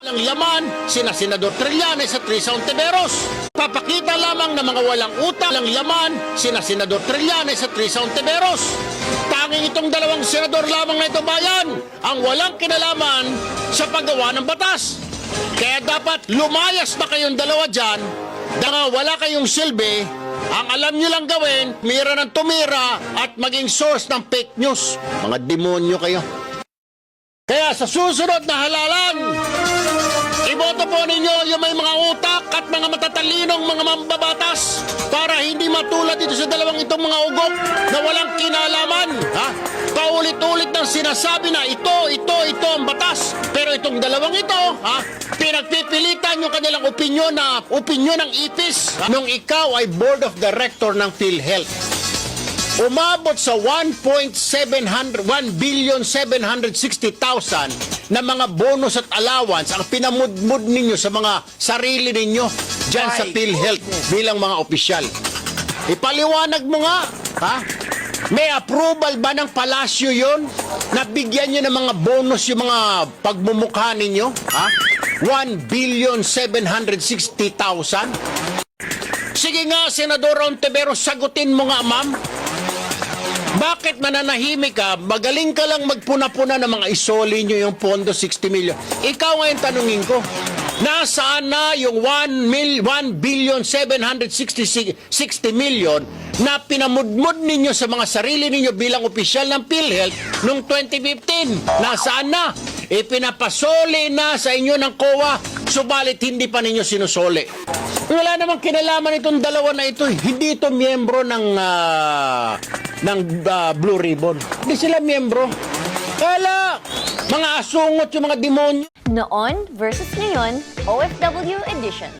Ang laman, sina Senador Trillanes at Risa Ontiveros. Papakita lamang ng mga walang utang ang laman, sina Senador Trillanes at Risa Ontiveros. Tanging itong dalawang senador lamang na ito bayan ang walang kinalaman sa paggawa ng batas. Kaya dapat lumayas na kayong dalawa dyan, dahil wala kayong silbi. Ang alam nyo lang gawin, mira ng tumira at maging source ng fake news. Mga demonyo kayo. Kaya sa susunod na halalan, iboto po ninyo yung may mga utak at mga matatalinong mga mambabatas para hindi matulad dito sa dalawang itong mga ugok na walang kinalaman. Paulit-ulit ng sinasabi na ito ang batas. Pero itong dalawang ito, pinagpipilitan yung kanilang opinyon na opinyon ng ipis nung ikaw ay board of director ng PhilHealth. Umabot sa 1,760,000 na mga bonus at allowance ang pinamudmud ninyo sa mga sarili ninyo dyan sa PhilHealth bilang mga opisyal. Ipaliwanag mo nga, May approval ba ng palasyo yon? Nabigyan nyo ng mga bonus yung mga pagmumukha ninyo? 1,760,000? Sige nga, Senador Ontiveros, sagutin mo nga, ma'am. Bakit mananahimik ka? Magaling ka lang magpuna-puna ng mga isoli nyo yung pondo 60 million. Ikaw ngayon tanungin ko, nasaan na yung 1,760 million na pinamudmud ninyo sa mga sarili ninyo bilang opisyal ng PhilHealth noong 2015? Nasaan na? Ipinapasoli na sa inyo ng COA, subalit hindi pa ninyo sinusoli. Wala namang kinalaman itong dalawa na ito. Hindi ito miyembro ng Blue Ribbon. Hindi sila miyembro. Kala, mga asungot yung mga demonyo. Noon versus ngayon, OFW Edition.